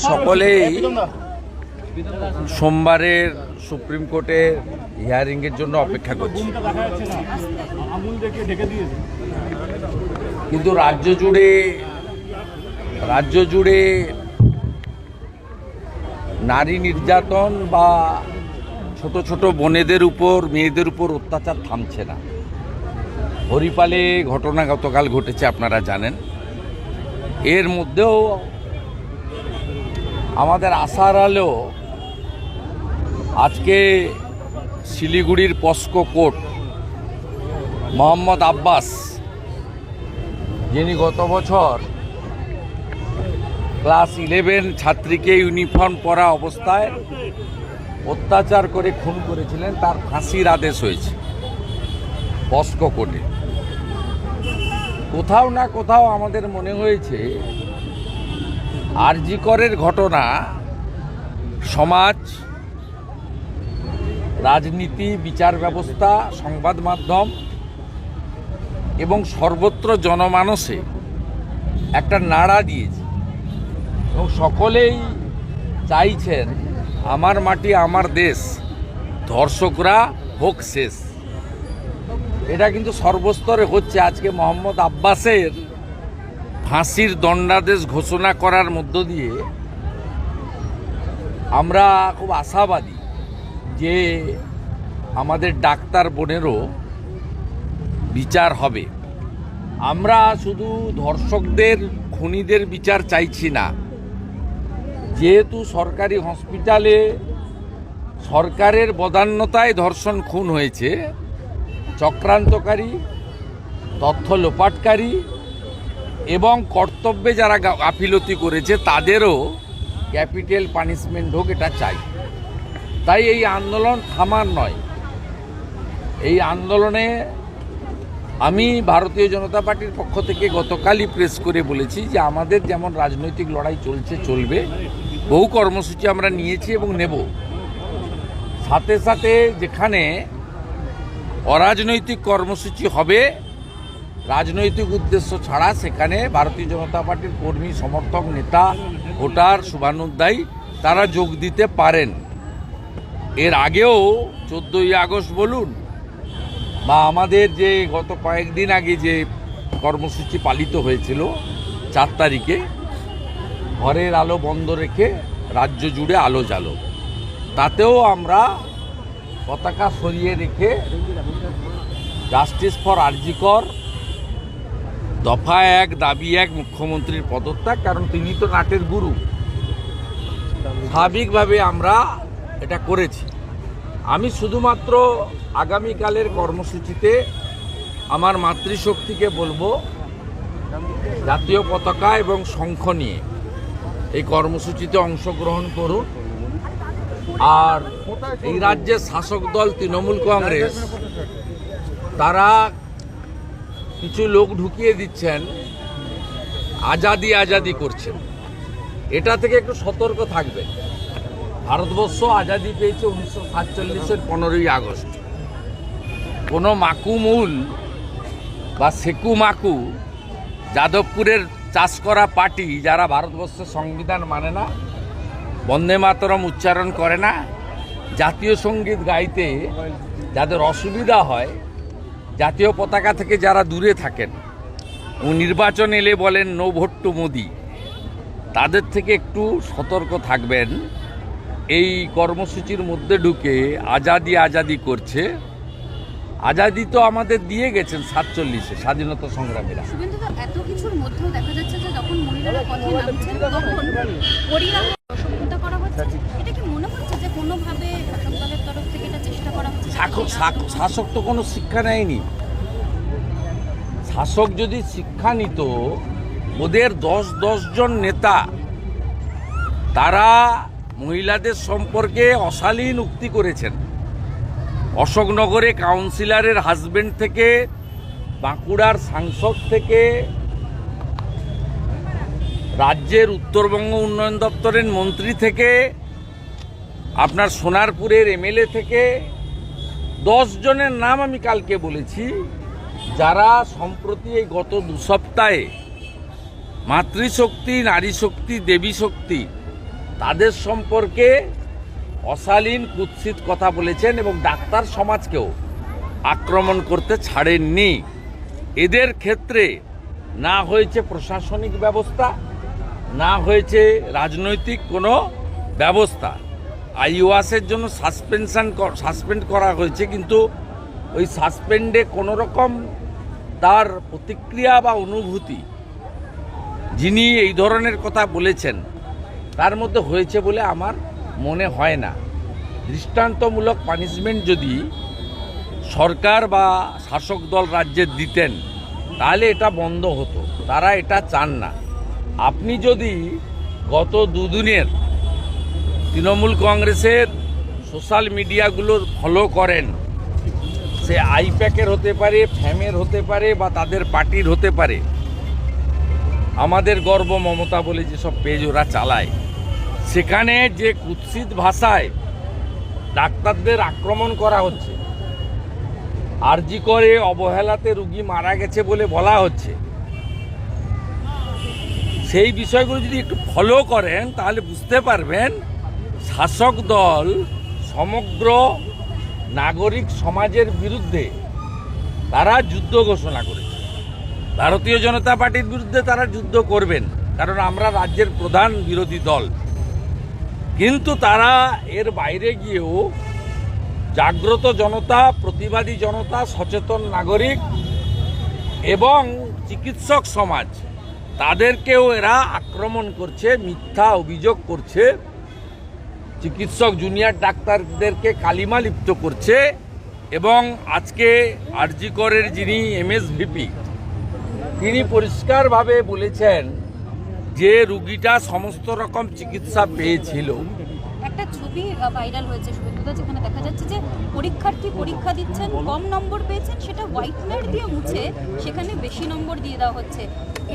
সকলেই সোমবারের সুপ্রিম কোর্টের হিয়ারিংয়ের জন্য অপেক্ষা করছি, কিন্তু রাজ্য জুড়ে নারী নির্যাতন বা ছোট ছোট বোনেদের উপর মেয়েদের উপর অত্যাচার থামছে না। হরিপালে ঘটনা গতকাল ঘটেছে, আপনারা জানেন। এর মধ্যেও আমাদের আশার আলো আজকে শিলিগুড়ির পস্কো কোর্ট মোহাম্মদ আব্বাস, যিনি গত বছর ক্লাস 11 ছাত্রীকে ইউনিফর্ম পরা অবস্থায় অত্যাচার করে খুন করেছিলেন, তার ফাঁসির আদেশ হয়েছে পস্কো কোর্টে। কোথাও না কোথাও আমাদের মনে হয়েছে আরজি করের ঘটনা সমাজ, রাজনীতি, বিচার ব্যবস্থা, সংবাদ মাধ্যম এবং সর্বত্র জনমানসে একটা নাড়া দিয়েছে এবং সকলেই চাইছেন আমার মাটি আমার দেশ, ধর্ষকরা হোক শেষ। এটা কিন্তু সর্বস্তরে হচ্ছে। আজকে মোহাম্মদ আব্বাসের ফাঁসির দণ্ডাদেশ ঘোষণা করার মধ্য দিয়ে আমরা খুব আশাবাদী যে আমাদের ডাক্তার বোনেরও বিচার হবে। আমরা শুধু ধর্ষকদের, খুনিদের বিচার চাইছি না। যেহেতু সরকারি হসপিটালে সরকারের বদান্যতায় ধর্ষণ খুন হয়েছে, চক্রান্তকারী, তথ্য লোপাটকারী এবং কর্তব্যে যারা গাফিলতি করেছে তাদেরও ক্যাপিটাল পানিশমেন্ট হোক, এটা চাই। তাই এই আন্দোলন থামার নয়। এই আন্দোলনে আমি ভারতীয় জনতা পার্টির পক্ষ থেকে গতকালই প্রেস করে বলেছি যে আমাদের যেমন রাজনৈতিক লড়াই চলছে, চলবে। বহু কর্মসূচি আমরা নিয়েছি এবং নেব। সাথে সাথে যেখানে অরাজনৈতিক কর্মসূচি হবে রাজনৈতিক উদ্দেশ্য ছাড়া, সেখানে ভারতীয় জনতা পার্টির কর্মী, সমর্থক, নেতা, ভোটার, শুভানুধ্যায়ী তারা যোগ দিতে পারেন। এর আগেও 14ই আগস্ট বলুন বা আমাদের যে গত কয়েকদিন আগে যে কর্মসূচি পালিত হয়েছিল 4 তারিখে, ঘরের আলো বন্ধ রেখে রাজ্য জুড়ে আলো জ্বালো, তাতেও আমরা পতাকা সরিয়ে রেখে জাস্টিস ফর আরজি কর, দফা 1, দাবি 1, মুখ্যমন্ত্রীর পদত্যাগ, কারণ তিনি তো নাটের গুরু। স্বাভাবিকভাবে আমরা এটা করেছি। আমি শুধুমাত্র আগামীকালের কর্মসূচিতে আমার মাতৃশক্তিকে বলবো জাতীয় পতাকা এবং শঙ্খ নিয়ে এই কর্মসূচিতে অংশগ্রহণ করুন। আর এই রাজ্যের শাসক দল তৃণমূল কংগ্রেস, তারা কিছু লোক ঢুকিয়ে দিচ্ছেন, আজাদি করছেন। এটা থেকে একটু সতর্ক থাকবেন। ভারতবর্ষ আজাদি পেয়েছে 1947-এর 15ই আগস্ট। কোনো মাকুমুল বা সেকু মাকু যাদবপুরের চাষ করা পার্টি, যারা ভারতবর্ষের সংবিধান মানে না, বন্দে মাতরম উচ্চারণ করে না, জাতীয় সঙ্গীত গাইতে যাদের অসুবিধা হয়, জাতীয় পতাকা থেকে যারা দূরে থাকেন ও নির্বাচন এলে বলেন নো ভোট টু মোদি, তাদের থেকে একটু সতর্ক থাকবেন। এই কর্মসূচির মধ্যে ঢুকে আজাদি করছে। আজাদি তো আমাদের দিয়ে গেছেন 47-এ স্বাধীনতা সংগ্রামীরা। এত কিছুর মধ্যেও দেখা যাচ্ছে যে যখন মহিলারা পথে নামছেন তখন পরিণামে অসভ্যতা করা হচ্ছে। এটা কি মনে হচ্ছে যে কোনোভাবে শাসক দলের তরফ থেকে এটা চেষ্টা করা হচ্ছে? শাসক তো কোনো শিক্ষা নেয়নি। শাসক যদি শিক্ষা নিত, ওদের 10 জন নেতা তারা মহিলাদের সম্পর্কে অশালীন উক্তি করেছেন। অশোকনগরে কাউন্সিলরের হাজবেন্ড থেকে, বাঁকুড়ার সাংসদ থেকে, রাজ্যের উত্তরবঙ্গ উন্নয়ন দপ্তরের মন্ত্রী থেকে, আপনার সোনারপুরের এমএলএ থেকে 10 জনের নাম আমি কালকে বলেছি, যারা সম্প্রতি এই গত 2 সপ্তাহে মাতৃশক্তি, নারী শক্তি, দেবী শক্তি তাদের সম্পর্কে অশালীন কুৎসিত কথা বলেছেন এবং ডাক্তার সমাজকেও আক্রমণ করতে ছাড়েননি। এদের ক্ষেত্রে না হয়েছে প্রশাসনিক ব্যবস্থা, না হয়েছে রাজনৈতিক কোনো ব্যবস্থা। আইওয়াসের জন্য সাসপেন্ড করা হয়েছে, কিন্তু ওই সাসপেন্ডে কোনো রকম তার প্রতিক্রিয়া বা অনুভূতি যিনি এই ধরনের কথা বলেছেন তার মধ্যে হয়েছে বলে আমার মনে হয় না। দৃষ্টান্তমূলক পানিশমেন্ট যদি সরকার বা শাসক দল রাজ্যের দিতেন তাহলে এটা বন্ধ হতো, তারা এটা চান না। আপনি যদি গত দুদিনের তৃণমূল কংগ্রেসের সোশ্যাল মিডিয়াগুলো ফলো করেন, সে আইপ্যাকের হতে পারে, ফ্যামের হতে পারে বা তাদের পার্টির হতে পারে, আমাদের গর্ব মমতা বলে যেসব পেজ ওরা চালায়, সেখানে যে কুৎসিত ভাষায় ডাক্তারদের আক্রমণ করা হচ্ছে, আরজি করে অবহেলাতে রুগী মারা গেছে বলে বলা হচ্ছে, সেই বিষয়গুলো যদি একটু ফলো করেন তাহলে বুঝতে পারবেন শাসক দল সমগ্র নাগরিক সমাজের বিরুদ্ধে তারা যুদ্ধ ঘোষণা করেছে। ভারতীয় জনতা পার্টির বিরুদ্ধে তারা যুদ্ধ করবেন, কারণ আমরা রাজ্যের প্রধান বিরোধী দল। কিন্তু তারা এর বাইরে গিয়েও জাগ্রত জনতা, প্রতিবাদী জনতা, সচেতন নাগরিক এবং চিকিৎসক সমাজ তাদেরকেও এরা আক্রমণ করছে, মিথ্যা অভিযোগ করছে, চিকিৎসক জুনিয়র ডাক্তারদেরকে কালিমা লিপ্ত করছে। এবং আজকে আরজি করের যিনি এমএসভিপি তিনি পরিষ্কারভাবে বলেছেন যে রুগীটা সমস্ত রকম চিকিৎসা পেয়েছিল। একটা ছবি ভাইরাল হয়েছে শুভেন্দুদা, যেখানে দেখা যাচ্ছে যে পরীক্ষার্থী পরীক্ষা দিচ্ছেন, কম নম্বর পেয়েছেন, সেটা হোয়াইটনার দিয়ে মুছে সেখানে বেশি নম্বর দিয়ে দেওয়া হচ্ছে।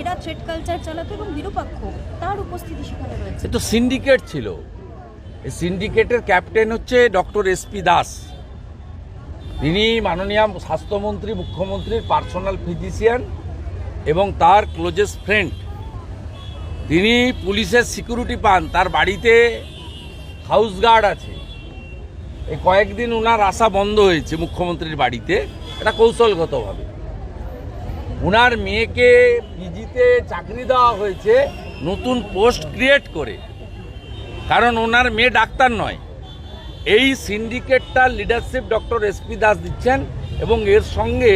এরা থ্রেড কালচার চালাতো এবং নিরপেক্ষ তার উপস্থিতি সেখানে রয়েছে। তো সিন্ডিকেট ছিল, এই সিন্ডিকেটের ক্যাপ্টেন হচ্ছে ডক্টর এসপি দাস। তিনি মাননীয় স্বাস্থ্যমন্ত্রী, মুখ্যমন্ত্রীর পার্সোনাল ফিজিশিয়ান এবং তার ক্লোজেস্ট ফ্রেন্ড। তিনি পুলিশের সিকিউরিটি পান, তার বাড়িতে হাউস গার্ড আছে। এই কয়েকদিন ওনার আসা বন্ধ হয়েছে মুখ্যমন্ত্রীর বাড়িতে, এটা কৌশলগতভাবে। ওনার মেয়েকে পিজিতে চাকরি দেওয়া হয়েছে নতুন পোস্ট ক্রিয়েট করে, কারণ ওনার মেয়ে ডাক্তার নয়। এই সিন্ডিকেটটার লিডারশিপ ডক্টর এসপি দাস দিচ্ছেন এবং এর সঙ্গে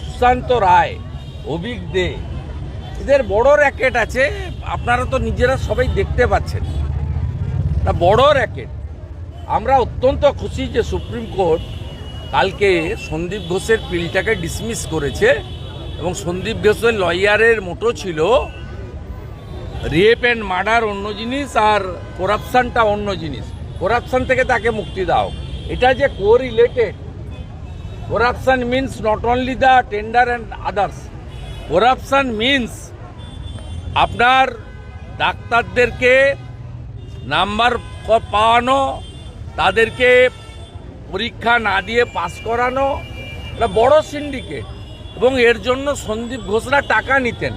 সুশান্ত রায়, অভিক দে, এদের বড় র্যাকেট আছে। আপনারা তো নিজেরা সবাই দেখতে পাচ্ছেন, তা বড় র্যাকেট। আমরা অত্যন্ত খুশি যে সুপ্রিম কোর্ট কালকে সন্দীপ ঘোষের পিলটাকে ডিসমিস করেছে এবং সন্দীপ ঘোষের লয়ারের মোটো ছিল রেপ অ্যান্ড মার্ডার অন্য জিনিস আর করাপশনটা অন্য জিনিস, করাপশন থেকে তাকে মুক্তি দাও। এটা যে correlated, corruption means not only the tender and others, corruption means আপনার ডাক্তারদেরকে নাম্বার পাওয়ানো, তাদেরকে পরীক্ষা না দিয়ে পাস করানো, এটা বড় সিন্ডিকেট। এবং এর জন্য সন্দীপ ঘোষরা টাকা নিতেন।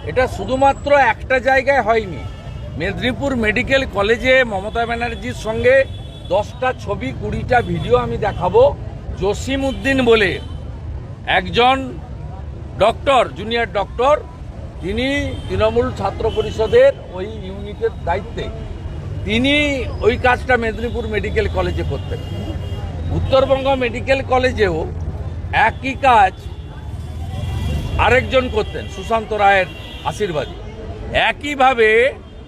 এটা শুধুমাত্র একটা জায়গায় হয়নি, মেদিনীপুর মেডিকেল কলেজে মমতা ব্যানার্জির সঙ্গে 10টা ছবি 20টা ভিডিও আমি দেখাবো। জসিম উদ্দিন বলে একজন ডক্টর, জুনিয়র ডক্টর, তিনি তৃণমূল ছাত্র পরিষদের ওই ইউনিটের দায়িত্বে, তিনি ওই কাজটা মেদিনীপুর মেডিকেল কলেজে করতেন। উত্তরবঙ্গ মেডিকেল কলেজেও একই কাজ আরেকজন করতেন, সুশান্ত রায়ের আশীর্বাদী। একইভাবে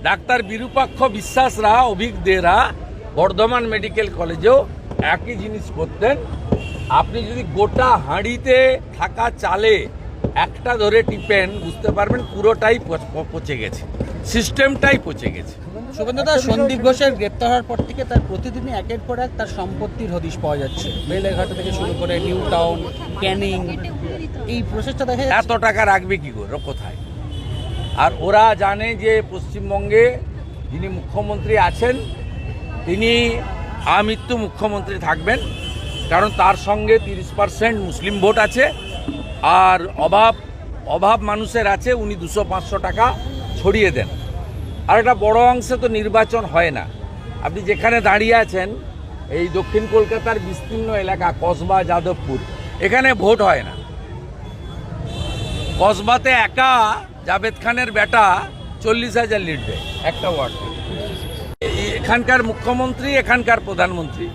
ডাক্তার বিরূপাক্ষ বিশ্বাসরা, অভিজ্ঞরা বর্ধমান মেডিকেল কলেজেও একই জিনিস করতেন। আপনি যদি গোটা হাঁড়িতে থাকা চালে একটা ধরে টিপেন বুঝতে পারবেন পুরোটাই পচে গেছে, সিস্টেমটাই পচে গেছে। শুভেন্দুদা, সন্দীপ ঘোষের গ্রেপ্তার হওয়ার পর থেকে তার প্রতিদিনই একের পর এক তার সম্পত্তির হদিশ পাওয়া যাচ্ছে। বেলেঘাট থেকে শুরু করে নিউ টাউন, ক্যানিং, এই প্রসেসটা দেখা যাচ্ছে। এত টাকা রাখবে কি করে, কোথায়? আর ওরা জানে যে পশ্চিমবঙ্গে যিনি মুখ্যমন্ত্রী আছেন তিনি আমৃত্যু মুখ্যমন্ত্রী থাকবেন, কারণ তার সঙ্গে 30% মুসলিম ভোট আছে। আর অভাব মানুষের আছে, উনি 200-500 টাকা ছড়িয়ে দেন। আর একটা বড় অংশে তো নির্বাচন হয় না। আপনি যেখানে দাঁড়িয়ে আছেন এই দক্ষিণ কলকাতার বিস্তীর্ণ এলাকা কসবা যাদবপুর, এখানে ভোট হয় না। কসবাতে একা জাভেদ খানের বেটা 40,000 লিড দেয় একটা ওয়ার্ড। এখানকার মুখ্যমন্ত্রী, এখানকার প্রধানমন্ত্রী,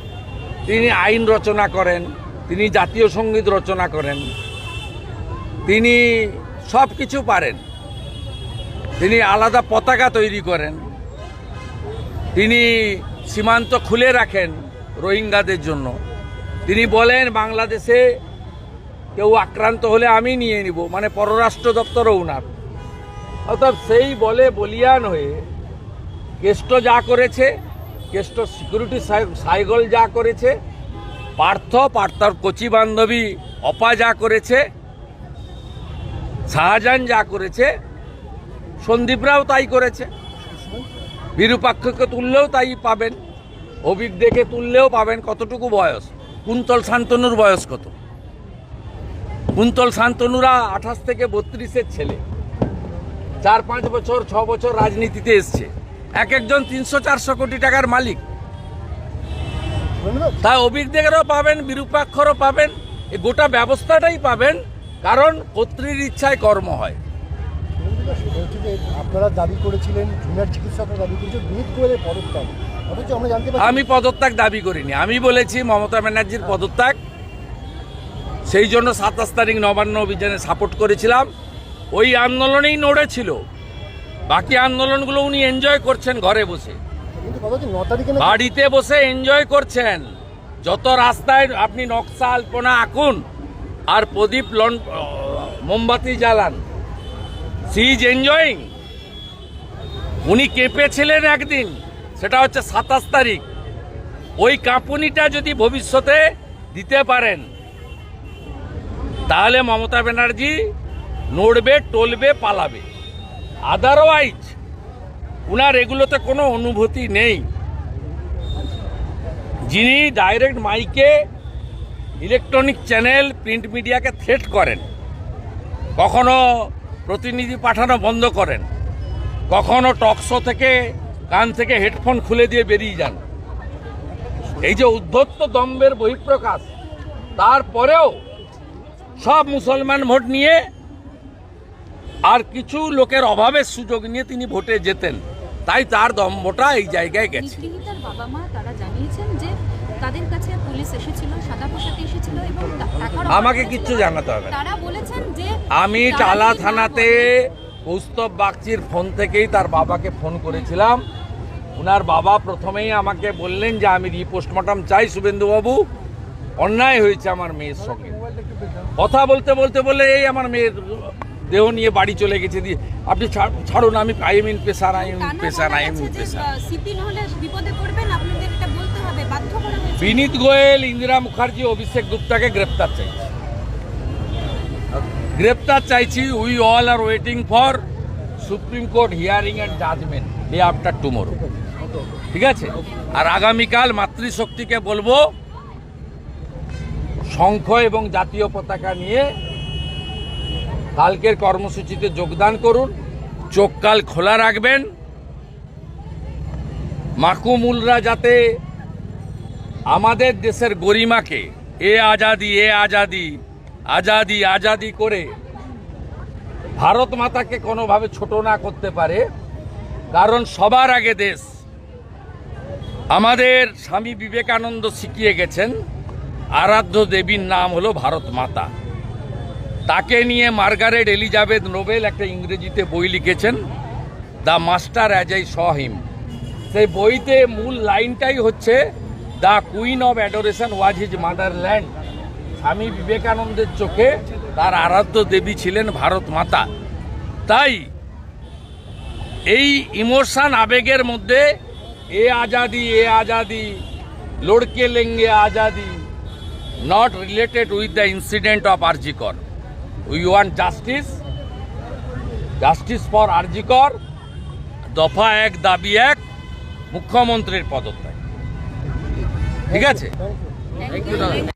তিনি আইন রচনা করেন, তিনি জাতীয় সঙ্গীত রচনা করেন, তিনি সব কিছু পারেন। তিনি আলাদা পতাকা তৈরি করেন, তিনি সীমান্ত খুলে রাখেন রোহিঙ্গাদের জন্য। তিনি বলেন বাংলাদেশে কেউ আক্রান্ত হলে আমি নিয়ে নিব, মানে পররাষ্ট্র দপ্তরও উনার। অর্থাৎ সেই বলে বলিয়ান হয়ে কেষ্ট যা করেছে, কেষ্ট সিকিউরিটি সাইগল যা করেছে, পার্থর কচি বান্ধবী অপা যা করেছে, শাহজাহান যা করেছে, সন্দীপরাও তাই করেছে। বিরূপাক্ষকে তুললেও তাই পাবেন, অভিজ্ঞকে তুললেও পাবেন। কতটুকু বয়স? কুন্তল শান্তনুর বয়স কত? কুন্তল শান্তনুরা 28 থেকে 32-এর ছেলে, 4-5 বছর 6 বছর রাজনীতিতে এসছে, এক একজন 300-400 কোটি টাকার মালিক। তাই অভিজ্ঞদেরও পাবেন, বিরূপাক্ষরও পাবেন, এই গোটা ব্যবস্থাটাই পাবেন, কারণ কর্তৃর ইচ্ছায় কর্ম হয়। আপনারা দাবি করেছিলেন, জুনিয়র চিকিৎসকরা দাবি করেছেন বিনীত গোয়েলের পদত্যাগ, অথচ আমরা জানতে পারছি আমি পদত্যাগ দাবি করিনি। আমি বলেছি মমতা ব্যানার্জির পদত্যাগ, সেই জন্য 27 তারিখ নবান্ন অভিযানে সাপোর্ট করেছিলাম। ওই আন্দোলনেই নড়েছিল, বাকি আন্দোলনগুলো উনি এনজয় করছেন ঘরে বসে, কিন্তু কথা হচ্ছে 9 তারিখে বাড়িতে বসে এনজয় করছেন। যত রাস্তায় আপনি নকশা আলপনা আঁকুন আর প্রদীপ মোমবাতি জ্বালান, সি ইজ এনজয়িং। উনি কেঁপেছিলেন একদিন, সেটা হচ্ছে 27 তারিখ। ওই কাঁপুনিটা যদি ভবিষ্যতে দিতে পারেন তাহলে মমতা ব্যানার্জি নড়বে, টলবে, পালাবে। আদারওয়াইজ উনার এগুলোতে কোনো অনুভূতি নেই। যিনি ডাইরেক্ট মাইকে, ইলেকট্রনিক চ্যানেল, প্রিন্ট মিডিয়াকে থ্রেট করেন, কখনো প্রতিনিধি পাঠানো বন্ধ করেন, কখনো টকশো থেকে কান থেকে হেডফোন খুলে দিয়ে বেরিয়ে যান, এই যে উদ্ধত্ত দম্ভের বহিঃপ্রকাশ, তারপরেও সব মুসলমান ভোট নিয়ে আর কিছু লোকের অভাবের সুযোগ নিয়ে তিনি ভোটে যেতেন। তাই তার দম্ভটা এই জায়গায় গেছে। নিগৃহীতার বাবা মা তারা জানিয়েছেন যে তাদের কাছে পুলিশ এসেছিল, সাদা পোশাকে এসেছিল এবং টাকার আমাকে কিচ্ছু জানাতে হবে না। তারা বলেছেন যে আমি টালা থানাতে কৌস্তব বাগচির ফোন থেকেই তার বাবাকে ফোন করেছিলাম। উনার বাবা প্রথমেই আমাকে বললেন যে আমি রিপোস্টমর্টম চাই শুভেন্দুবাবু, অন্যায় হয়েছে আমার মেয়ের সঙ্গে। কথা বলতে বলতে বলে এই আমার মেয়ের দেহ নিয়ে বাড়ি চলে গেছে। দিয়ে আপনি ছাড়ুন, আমি আইএমইন পেশার, সিপি নহলে বিপদে পড়বেন, আপনাদের এটা বলতে হবে, বাধ্য করা হয়েছে। বিনীত গোয়েল, ইন্দিরা মুখার্জি, অভিষেক গুপ্তাকে গ্রেপ্তার চাইছি, গ্রেপ্তার চাইছি। We all are waiting for Supreme Court hearing and judgement day after tomorrow. ঠিক আছে? আর আগামীকাল মাতৃশক্তিকে বলবো শঙ্খ এবং জাতীয় পতাকা নিয়ে কালকের কর্মসূচিতে যোগদান করুন। চোখ কাল খোলা রাখবেন, মাকুমুলরা যাতে আমাদের দেশের গরিমাকে এ আজাদি, এ আজাদি, আজাদি, আজাদি করে ভারত মাতাকে কোনোভাবে ছোট না করতে পারে। কারণ সবার আগে দেশ, আমাদের স্বামী বিবেকানন্দ শিখিয়ে গেছেন, আরাধ্য দেবীর নাম হলো ভারত মাতা। তাকে নিয়ে মার্গারেট এলিজাবেথ নোবেল একটা ইংরেজিতে বই লিখেছেন, the master as I saw him. সেই বইতে মূল লাইনটাই হচ্ছে the queen of adoration was his motherland. Swami বিবেকানন্দের চোখে তার আরাধ্য দেবী ছিলেন ভারত মাতা। তাই এই ইমোশন, আবেগের মধ্যে এ আজাদি, এ Azadi, লড়কে লেঙ্গে Azadi, not related with the incident of Arjikor. We want justice, justice for Arjikor, দফা 1 দাবি 1, মুখ্যমন্ত্রীর পদত্যাগ। ঠিক আছে? Thank you.